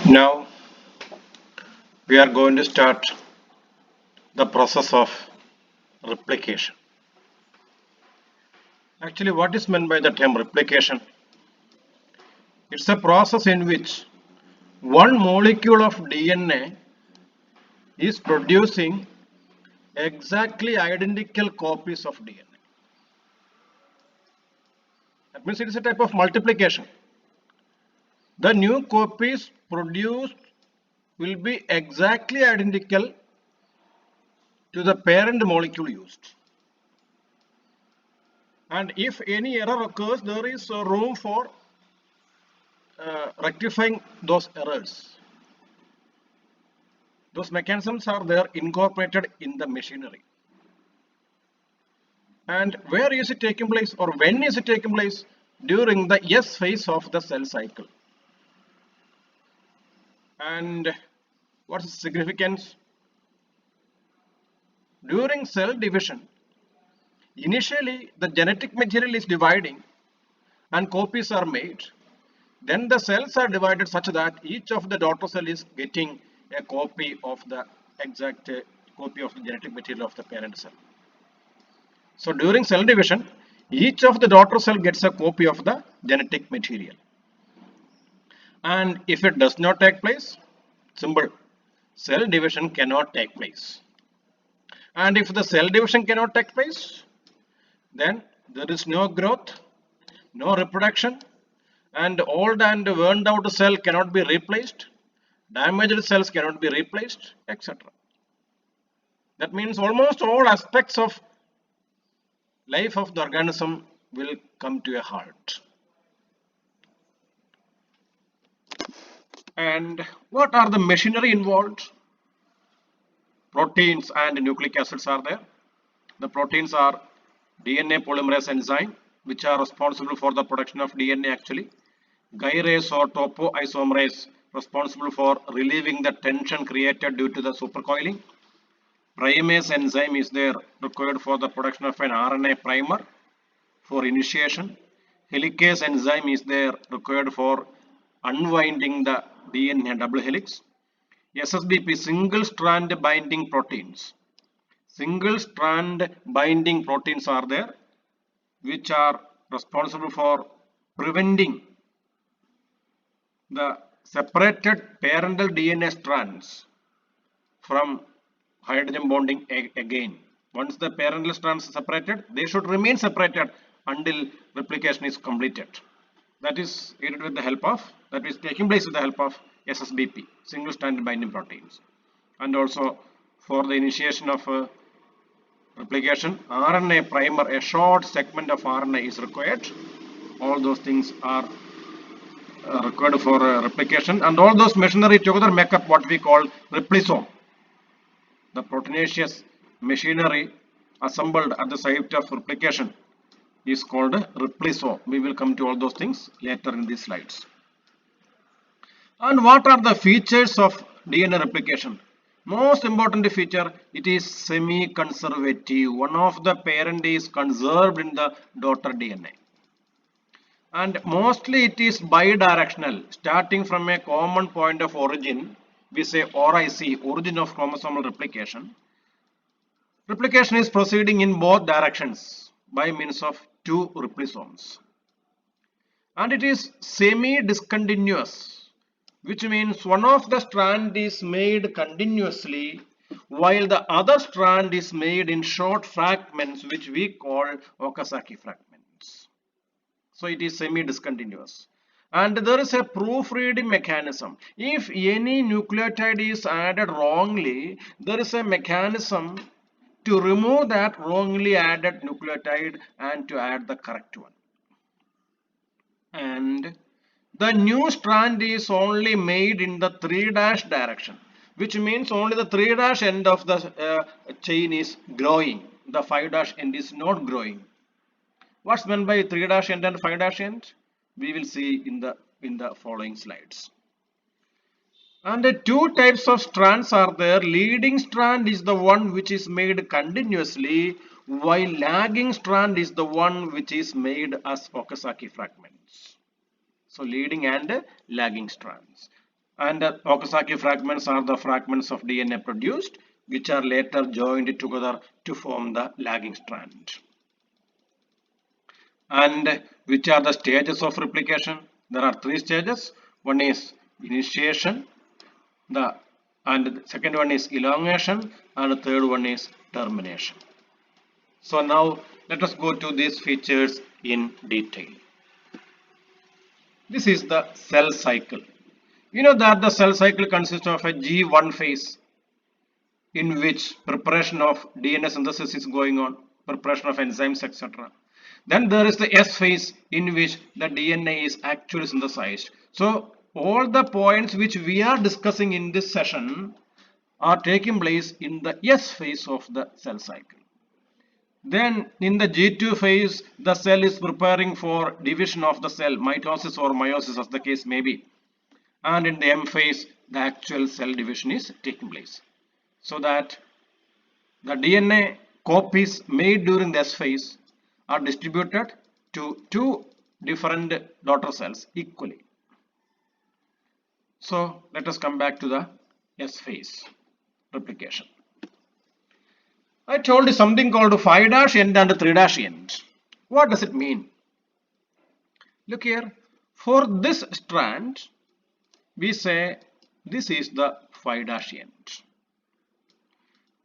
Now we are going to start the process of replication. Actually, what is meant by the term replication? It's a process in which one molecule of DNA is producing exactly identical copies of DNA. That means it is a type of multiplication. The new copies produced will be exactly identical to the parent molecule used. And if any error occurs, there is room for rectifying those errors. Those mechanisms are there incorporated in the machinery. And where is it taking place, or when is it taking place? During the S phase of the cell cycle. And what's the significance? During cell division, initially the genetic material is dividing and copies are made. Then the cells are divided such that each of the daughter cell is getting a copy of the exact copy of the genetic material of the parent cell. So during cell division, each of the daughter cell gets a copy of the genetic material. And if it does not take place, simple, cell division cannot take place. And if the cell division cannot take place, then there is no growth, no reproduction, and old and worn out cell cannot be replaced, damaged cells cannot be replaced, etc. That means almost all aspects of life of the organism will come to a halt. And what are the machinery involved? Proteins and nucleic acids are there. The proteins are DNA polymerase enzyme, which are responsible for the production of DNA actually. Gyrase or topoisomerase, responsible for relieving the tension created due to the supercoiling. Primase enzyme is there, required for the production of an RNA primer for initiation. Helicase enzyme is there, required for unwinding the DNA double helix. SSBP, single strand binding proteins. Single strand binding proteins are there, which are responsible for preventing the separated parental DNA strands from hydrogen bonding again. Once the parental strands are separated, they should remain separated until replication is completed. That is aided with the help of, that is taking place with the help of SSBP, single strand binding proteins. And also for the initiation of replication, RNA primer, a short segment of RNA is required. All those things are required for replication, and all those machinery together make up what we call replisome. The proteinaceous machinery assembled at the site of replication is called replisome. We will come to all those things later in these slides. And what are the features of DNA replication? Most important feature, it is semi-conservative. One of the parent is conserved in the daughter DNA. And mostly it is bidirectional, starting from a common point of origin. We say ORIC, origin of chromosomal replication. Replication is proceeding in both directions by means of two replisomes. And it is semi-discontinuous, which means one of the strand is made continuously while the other strand is made in short fragments, which we call Okazaki fragments. So it is semi-discontinuous. And there is a proofreading mechanism. If any nucleotide is added wrongly, there is a mechanism to remove that wrongly added nucleotide and to add the correct one. And the new strand is only made in the 3' direction, which means only the 3' end of the chain is growing. The 5' end is not growing. What's meant by 3' end and 5' end? We will see in the following slides. And the two types of strands are there. Leading strand is the one which is made continuously, while lagging strand is the one which is made as Okazaki fragments. So leading and lagging strands. And Okazaki fragments are the fragments of DNA produced which are later joined together to form the lagging strand. And which are the stages of replication? There are three stages. One is initiation, the second one is elongation, and the third one is termination. So now let us go to these features in detail. This is the cell cycle. You know that the cell cycle consists of a G1 phase in which preparation of DNA synthesis is going on, preparation of enzymes, etc. Then there is the S phase in which the DNA is actually synthesized. So all the points which we are discussing in this session are taking place in the S phase of the cell cycle. Then in the G2 phase, the cell is preparing for division of the cell, mitosis or meiosis as the case may be. And in the M phase, the actual cell division is taking place. So that the DNA copies made during the S phase are distributed to two different daughter cells equally. So let us come back to the S phase replication. I told you something called 5' end and 3' end. What does it mean? Look here, for this strand, we say this is the 5' end.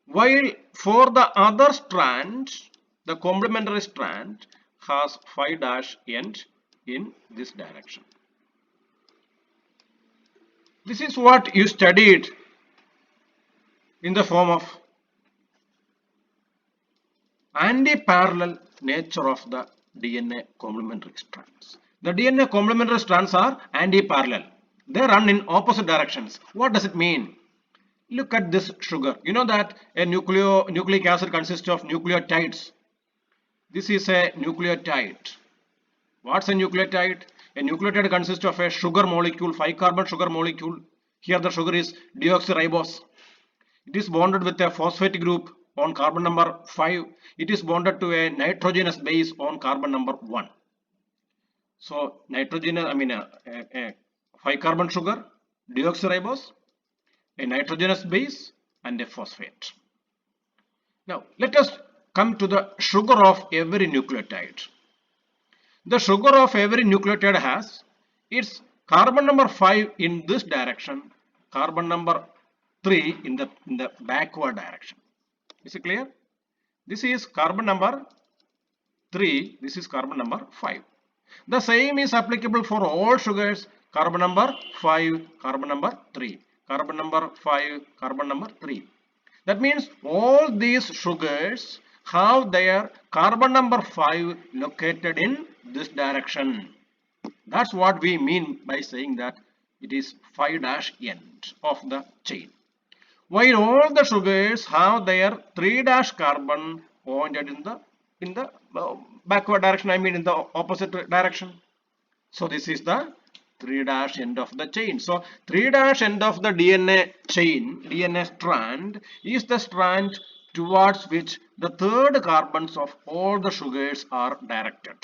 While for the other strand, the complementary strand has 5' end in this direction. This is what you studied in the form of anti-parallel nature of the DNA complementary strands. The DNA complementary strands are anti-parallel. They run in opposite directions. What does it mean? Look at this sugar. You know that a nucleic acid consists of nucleotides. This is a nucleotide. What's a nucleotide? A nucleotide consists of a sugar molecule, 5-carbon sugar molecule. Here the sugar is deoxyribose. It is bonded with a phosphate group on carbon number 5. It is bonded to a nitrogenous base on carbon number 1. So nitrogenous, a 5-carbon sugar, deoxyribose, a nitrogenous base, and a phosphate. Now let us come to the sugar of every nucleotide. The sugar of every nucleotide has its carbon number 5 in this direction, carbon number 3 in the backward direction. Is it clear? This is carbon number 3, this is carbon number 5. The same is applicable for all sugars, carbon number 5, carbon number 3, carbon number 5, carbon number 3. That means all these sugars have their carbon number 5 located in this direction. That's what we mean by saying that it is 5' end of the chain. While all the sugars have their 3' carbon pointed in the backward direction, in the opposite direction. So this is the 3' end of the chain. So 3' end of the DNA chain, DNA strand, is the strand towards which the third carbons of all the sugars are directed.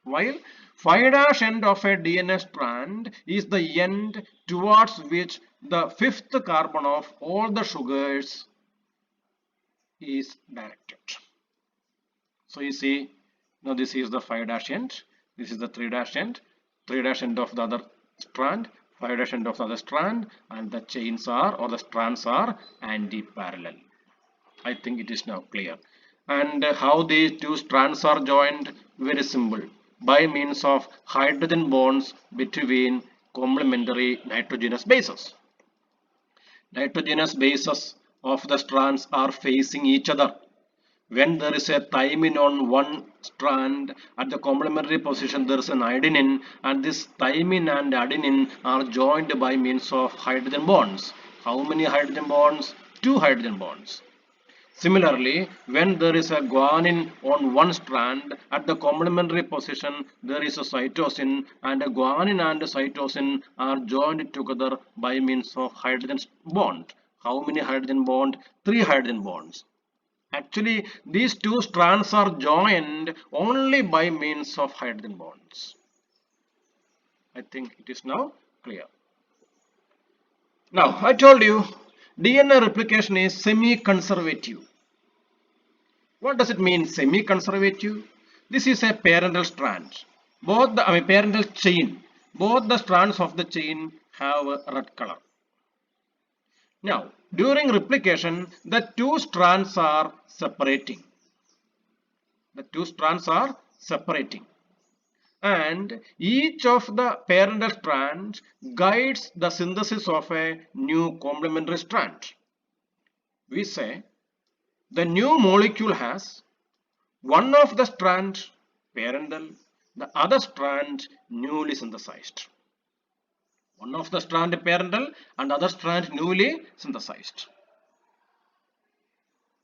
While 5' end of a DNA strand is the end towards which the 5th carbon of all the sugars is directed. So you see, now this is the 5' end, this is the 3' end, 3' end of the other strand, 5' end of the other strand, and the chains are, or the strands are, anti-parallel. I think it is now clear. And how these two strands are joined? Very simple. By means of hydrogen bonds between complementary nitrogenous bases. Nitrogenous bases of the strands are facing each other. When there is a thymine on one strand, at the complementary position there is an adenine, and this thymine and adenine are joined by means of hydrogen bonds. How many hydrogen bonds? 2 hydrogen bonds. Similarly, when there is a guanine on one strand, at the complementary position there is a cytosine, and a guanine and a cytosine are joined together by means of hydrogen bond. How many hydrogen bonds? 3 hydrogen bonds. Actually, these two strands are joined only by means of hydrogen bonds. I think it is now clear. Now, I told you DNA replication is semi-conservative. What does it mean, semi-conservative? This is a parental strand. Parental chain. Both the strands of the chain have a red color. Now, during replication, the two strands are separating. The two strands are separating. And each of the parental strands guides the synthesis of a new complementary strand. We say the new molecule has one of the strands parental, the other strand newly synthesized. One of the strand parental and other strand newly synthesized.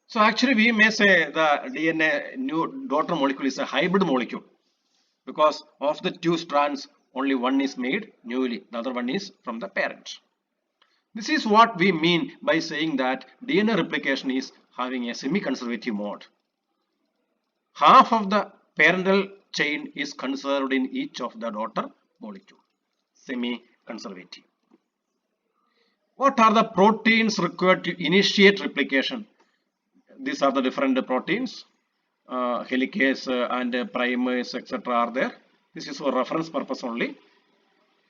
So actually we may say the DNA new daughter molecule is a hybrid molecule because of the two strands only one is made newly, the other one is from the parent. This is what we mean by saying that DNA replication is having a semi-conservative mode. Half of the parental chain is conserved in each of the daughter molecule. Semi-conservative. What are the proteins required to initiate replication? These are the different proteins. Helicase and primase, etc. are there. This is for reference purpose only,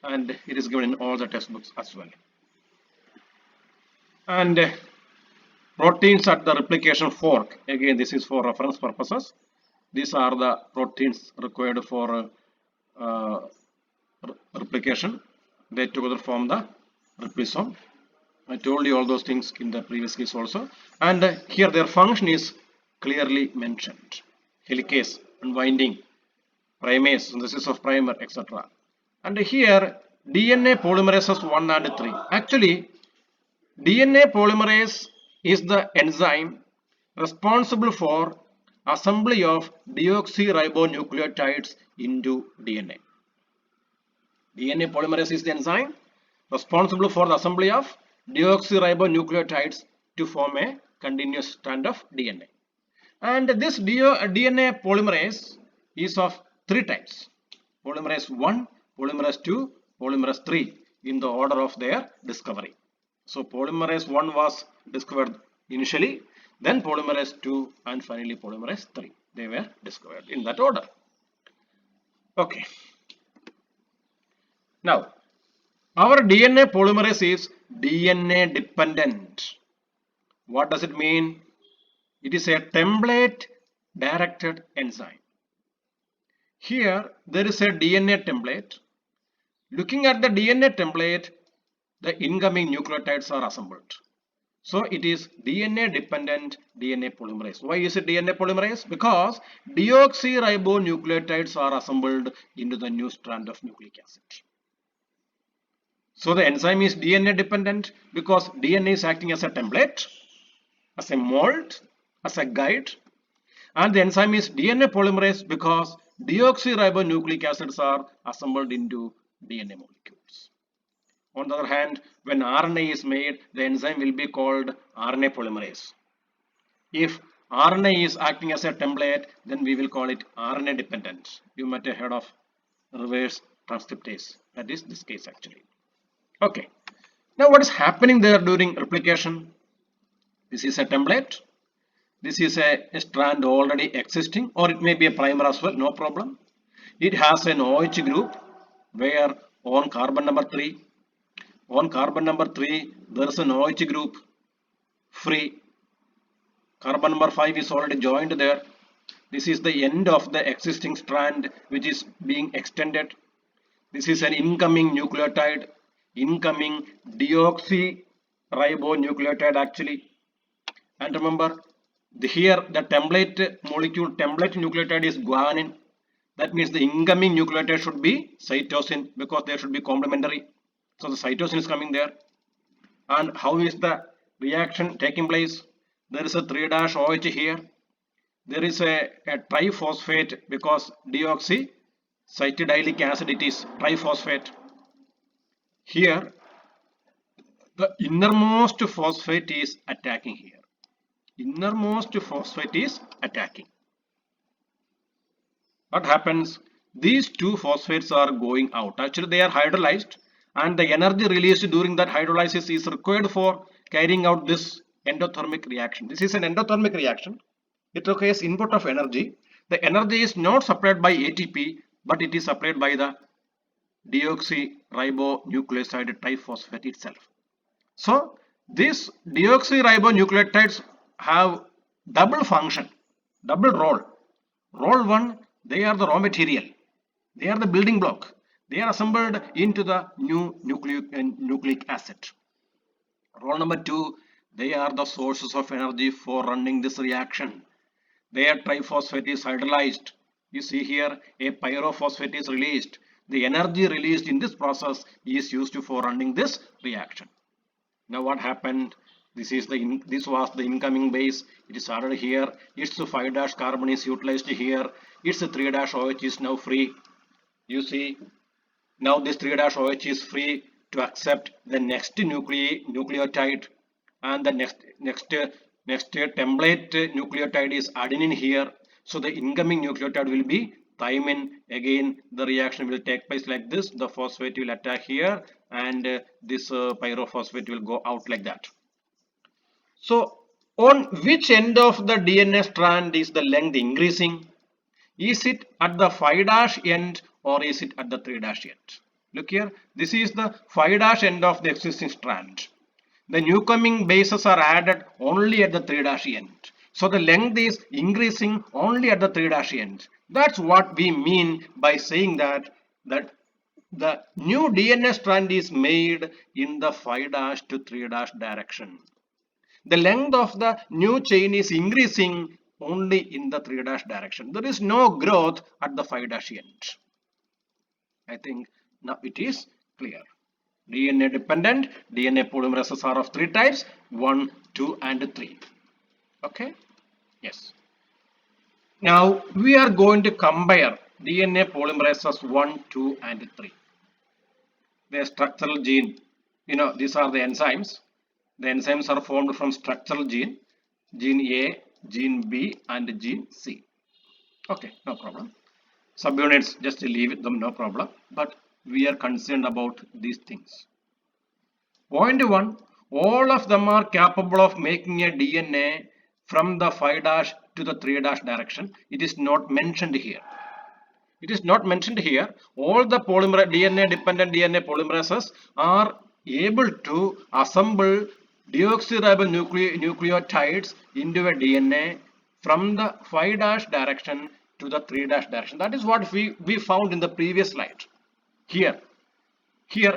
and it is given in all the textbooks as well. And proteins at the replication fork, again this is for reference purposes. These are the proteins required for replication. They together form the replosome. I told you all those things in the previous case also. And here their function is clearly mentioned. Helicase, unwinding, primase, synthesis of primer, etc. And here DNA polymerases 1 and 3. Actually, DNA polymerase is the enzyme responsible for assembly of deoxyribonucleotides into DNA. DNA polymerase is the enzyme responsible for the assembly of deoxyribonucleotides to form a continuous strand of DNA. And this DNA polymerase is of three types: polymerase 1, polymerase 2, polymerase 3 in the order of their discovery. So polymerase 1 was discovered initially, then polymerase 2 and finally polymerase 3. They were discovered in that order. Okay. Now, our DNA polymerase is DNA dependent. What does it mean? It is a template directed enzyme. Here there is a DNA template. Looking at the DNA template, the incoming nucleotides are assembled. So it is DNA dependent DNA polymerase. Why is it DNA polymerase? Because deoxyribonucleotides are assembled into the new strand of nucleic acid. So the enzyme is DNA dependent because DNA is acting as a template, as a mold, as a guide, and the enzyme is DNA polymerase because deoxyribonucleic acids are assembled into DNA molecules. On the other hand, when RNA is made, the enzyme will be called RNA polymerase. If RNA is acting as a template, then we will call it RNA dependent. You might have heard of reverse transcriptase. That is this case actually. Okay. Now what is happening there during replication? This is a template. This is a strand already existing, or it may be a primer as well, no problem. It has an OH group where on carbon number 3 there is an OH group free. Carbon number 5 is already joined there. This is the end of the existing strand which is being extended. This is an incoming nucleotide, incoming deoxyribonucleotide actually. And remember, here the template nucleotide is guanine. That means the incoming nucleotide should be cytosine because they should be complementary. So the cytosine is coming there. And how is the reaction taking place? There is a 3-OH here. There is a triphosphate because deoxycytidyllic acid, it is triphosphate. Here the innermost phosphate is attacking here. Innermost phosphate is attacking. What happens? These two phosphates are going out. Actually they are hydrolyzed and the energy released during that hydrolysis is required for carrying out this endothermic reaction. This is an endothermic reaction. It requires input of energy. The energy is not supplied by ATP, but it is supplied by the deoxyribonucleoside triphosphate itself. So these deoxyribonucleotides have double function, double role. Role 1, they are the raw material. They are the building block. They are assembled into the new nucleic acid. Role number 2, they are the sources of energy for running this reaction. Their triphosphate is hydrolyzed. You see here a pyrophosphate is released. The energy released in this process is used for running this reaction. Now what happened? This was the incoming base. It is added here. Its 5' carbon is utilized here. Its 3' OH is now free. You see, now this 3' OH is free to accept the next nucleotide, and the next template nucleotide is adenine here. So the incoming nucleotide will be thymine. Again, the reaction will take place like this. The phosphate will attack here, and this pyrophosphate will go out like that. So on which end of the DNA strand is the length increasing? Is it at the 5' end or is it at the 3' end? Look here, this is the 5' end of the existing strand. The newcoming bases are added only at the 3' end. So the length is increasing only at the 3' end. That's what we mean by saying that the new DNA strand is made in the 5' to 3' direction. The length of the new chain is increasing only in the 3' direction. There is no growth at the 5' end. I think now it is clear. DNA dependent DNA polymerases are of 3 types: 1, 2, and 3. Okay? Yes. Now we are going to compare DNA polymerases 1, 2, and 3. The structural gene, these are the enzymes. The enzymes are formed from structural gene A, gene B, and gene C. Okay, no problem. Subunits, just leave them, no problem. But we are concerned about these things. Point 1, all of them are capable of making a DNA from the 5' to the 3' direction. It is not mentioned here. It is not mentioned here. All the DNA dependent DNA polymerases are able to assemble deoxyribonucleotides into a DNA from the 5' direction to the 3' direction. That is what we found in the previous slide. Here 3'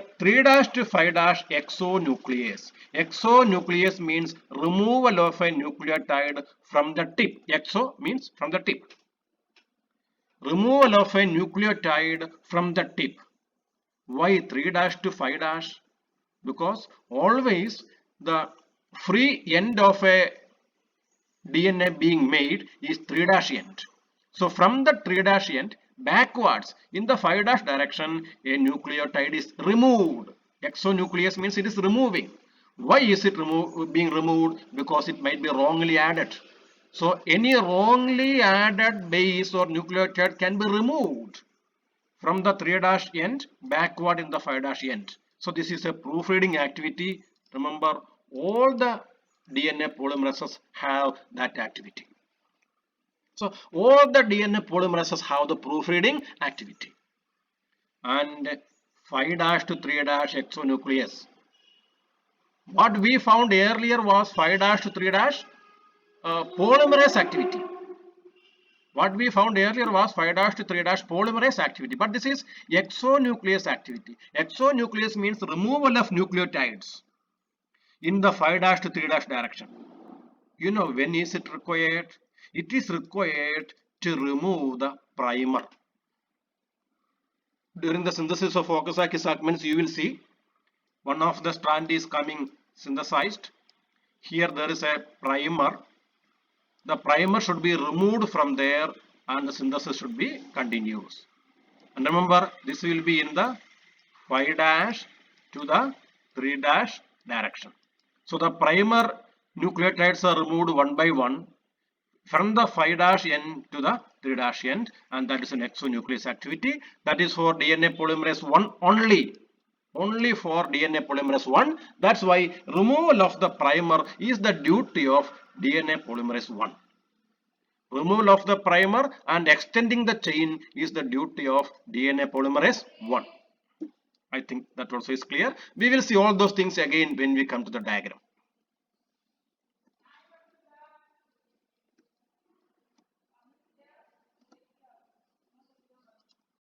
to 5' exonuclease. Exonuclease means removal of a nucleotide from the tip. Exo means from the tip. Removal of a nucleotide from the tip. Why 3' to 5'? Because always the free end of a DNA being made is 3' end. So from the 3' end backwards in the 5' direction, a nucleotide is removed. Exonuclease means it is removing. Why is it being removed? Because it might be wrongly added. So any wrongly added base or nucleotide can be removed from the 3' end backward in the 5' end. So this is a proofreading activity. Remember, all the DNA polymerases have that activity. So all the DNA polymerases have the proofreading activity. And 5' to 3' exonuclease. What we found earlier was 5' to 3' polymerase activity. What we found earlier was 5' to 3' polymerase activity, but this is exonuclease activity. Exonuclease means removal of nucleotides in the 5' to 3' direction. When is it required? It is required to remove the primer. During the synthesis of Okazaki segments, you will see one of the strand is coming synthesized. Here there is a primer. The primer should be removed from there and the synthesis should be continuous. And remember, this will be in the 5' to the 3' direction. So the primer nucleotides are removed one by one from the 5' end to the 3' end, and that is an exonuclease activity. That is for DNA polymerase 1 only. only for DNA polymerase 1. That's why removal of the primer is the duty of DNA polymerase 1. Removal of the primer and extending the chain is the duty of DNA polymerase 1. I think that also is clear. We will see all those things again when we come to the diagram.